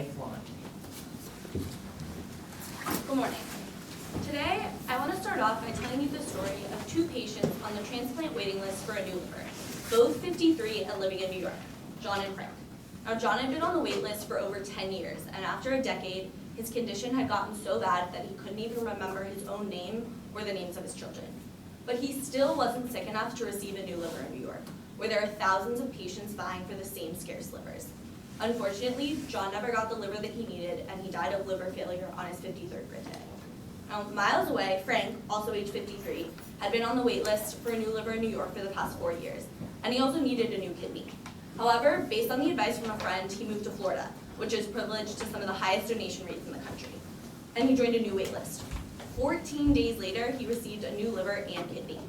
LifeLine. Good morning. Today, I want to start off by telling you the story of two patients on the transplant waiting list for a new liver, both 53 and living in New York, John and Frank. Now, John had been on the wait list for over 10 years, and after a decade, his condition had gotten so bad that he couldn't even remember his own name or the names of his children. But he still wasn't sick enough to receive a new liver in New York, where there are thousands of patients vying for the same scarce livers. Unfortunately, John never got the liver that he needed, and he died of liver failure on his 53rd birthday. Now, miles away, Frank, also age 53, had been on the wait list for a new liver in New York for the past 4 years, and he also needed a new kidney. However, based on the advice from a friend, he moved to Florida, which is privileged to some of the highest donation rates in the country, and he joined a new wait list. 14 days later, he received a new liver and kidney.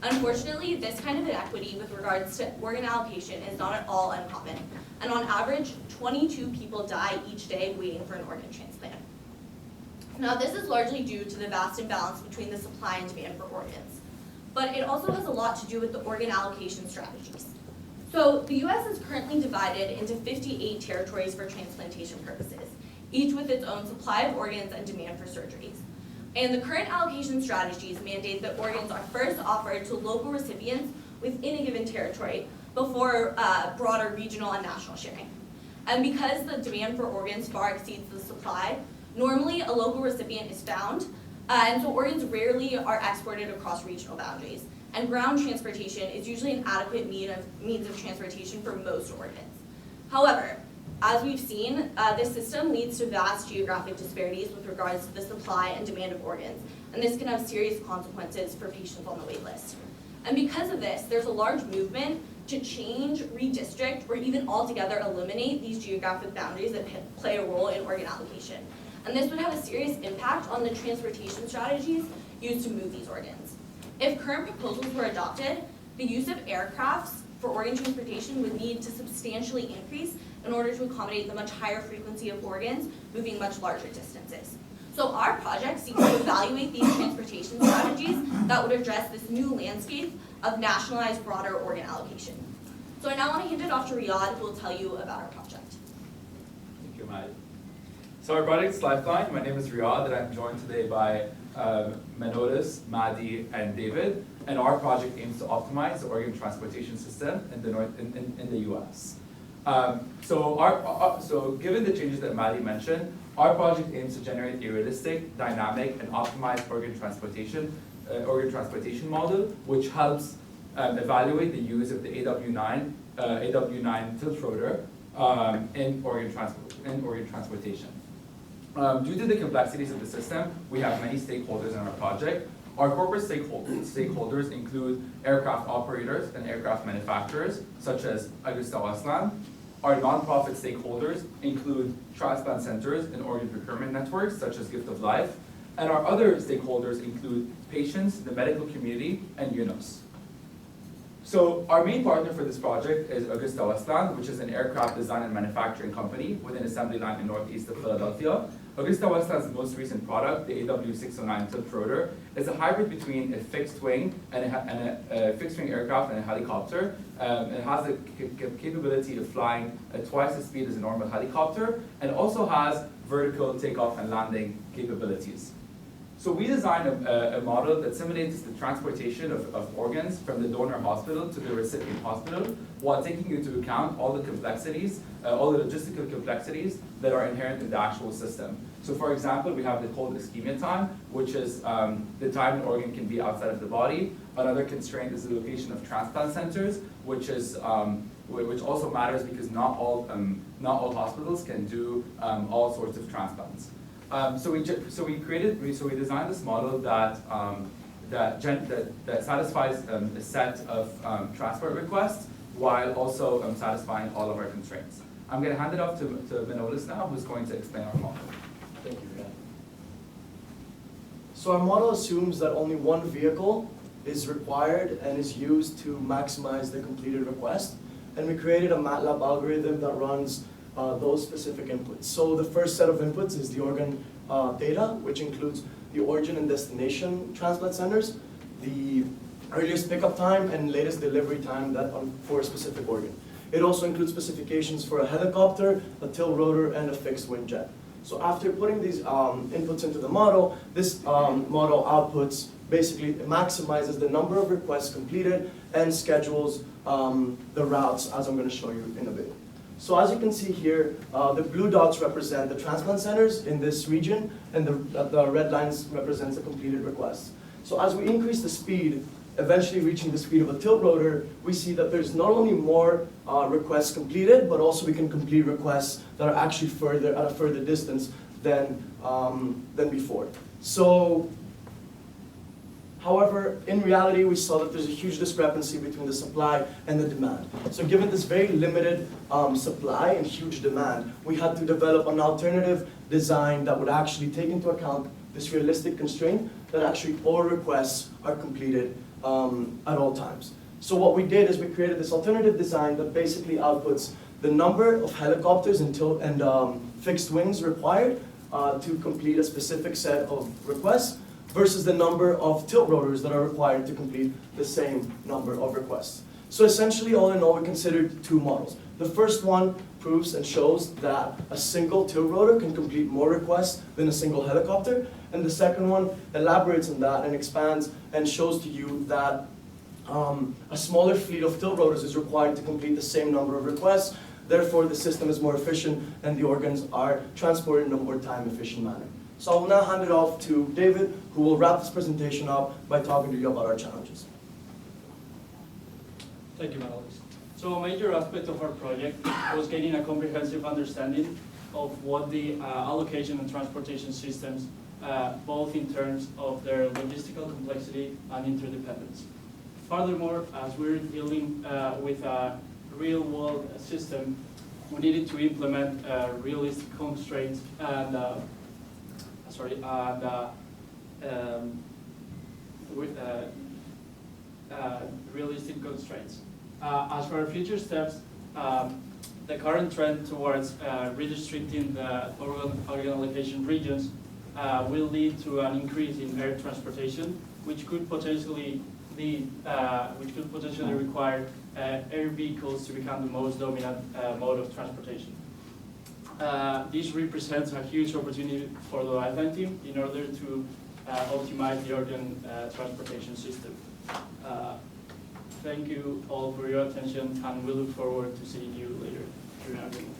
Unfortunately, this kind of inequity with regards to organ allocation is not at all uncommon, and on average, 22 people die each day waiting for an organ transplant. Now, this is largely due to the vast imbalance between the supply and demand for organs, but it also has a lot to do with the organ allocation strategies. So, the US is currently divided into 58 territories for transplantation purposes, each with its own supply of organs and demand for surgeries. And the current allocation strategies mandate that organs are first offered to local recipients within a given territory before broader regional and national sharing. And because the demand for organs far exceeds the supply, normally a local recipient is found, and so organs rarely are exported across regional boundaries. And ground transportation is usually an adequate means of transportation for most organs. However, as we've seen, this system leads to vast geographic disparities with regards to the supply and demand of organs, and this can have serious consequences for patients on the wait list. And because of this, there's a large movement to change, redistrict, or even altogether eliminate these geographic boundaries that play a role in organ allocation. And this would have a serious impact on the transportation strategies used to move these organs. If current proposals were adopted, the use of aircrafts for organ transportation would need to substantially increase in order to accommodate the much higher frequency of organs moving much larger distances. So our project seeks to evaluate these transportation strategies that would address this new landscape of nationalized broader organ allocation. So I now want to hand it off to Riyadh, who will tell you about our project. Thank you, Maddie. So our project is LifeLine. My name is Riyadh, and I'm joined today by Manolis, Maddie, and David. And our project aims to optimize the organ transportation system in the US. So given the changes that Maddie mentioned, our project aims to generate a realistic, dynamic, and optimized organ transportation model, which helps evaluate the use of the AW9 tilt rotor in organ transportation. Due to the complexities of the system, we have many stakeholders in our project. Our corporate stakeholders include aircraft operators and aircraft manufacturers, such as AgustaWestland. Our nonprofit stakeholders include transplant centers and organ procurement networks, such as Gift of Life. And our other stakeholders include patients, the medical community, and UNOS. So our main partner for this project is AgustaWestland, which is an aircraft design and manufacturing company with an assembly line in northeast of Philadelphia. AgustaWestland's most recent product, the AW609 tilt rotor, is a hybrid between a fixed wing and a fixed wing aircraft and a helicopter. It has the capability of flying at twice the speed as a normal helicopter, and also has vertical takeoff and landing capabilities. So we designed a model that simulates the transportation of organs from the donor hospital to the recipient hospital, while taking into account all the complexities, all the logistical complexities that are inherent in the actual system. So for example, we have the cold ischemia time, which is the time an organ can be outside of the body. Another constraint is the location of transplant centers, which also matters because not all hospitals can do all sorts of transplants. So we designed this model that satisfies a set of transport requests while also satisfying all of our constraints. I'm going to hand it off to Manolis now, who's going to explain our model. Thank you, Riyadh. So our model assumes that only one vehicle is required and is used to maximize the completed request. And we created a MATLAB algorithm that runs those specific inputs. So the first set of inputs is the organ data, which includes the origin and destination transplant centers, the earliest pickup time, and latest delivery time for a specific organ. It also includes specifications for a helicopter, a tilt rotor, and a fixed wing jet. So after putting these inputs into the model, this model outputs basically maximizes the number of requests completed and schedules the routes, as I'm going to show you in a bit. So as you can see here, the blue dots represent the transplant centers in this region, and the red lines represents the completed requests. So as we increase the speed, eventually reaching the speed of a tilt rotor, we see that there's not only more requests completed, but also we can complete requests that are actually at a further distance than before. So, however, in reality, we saw that there's a huge discrepancy between the supply and the demand. So given this very limited supply and huge demand, we had to develop an alternative design that would actually take into account this realistic constraint that actually all requests are completed at all times. So what we did is we created this alternative design that basically outputs the number of helicopters and fixed wings required to complete a specific set of requests versus the number of tilt rotors that are required to complete the same number of requests. So essentially, all in all, we considered two models. The first one proves and shows that a single tilt rotor can complete more requests than a single helicopter. And the second one elaborates on that and expands and shows to you that a smaller fleet of tilt rotors is required to complete the same number of requests. Therefore, the system is more efficient and the organs are transported in a more time-efficient manner. So I will now hand it off to David, who will wrap this presentation up by talking to you about our challenges. Thank you, Madeline. So a major aspect of our project was gaining a comprehensive understanding of what the allocation and transportation systems, both in terms of their logistical complexity and interdependence. Furthermore, as we're dealing with a real-world system, we needed to implement realistic constraints and realistic constraints. As for our future steps, the current trend towards redistricting the organ allocation regions will lead to an increase in air transportation, which could potentially require air vehicles to become the most dominant mode of transportation. This represents a huge opportunity for the LifeLine team in order to optimize the organ transportation system. Thank you all for your attention, and we look forward to seeing you later during our meeting.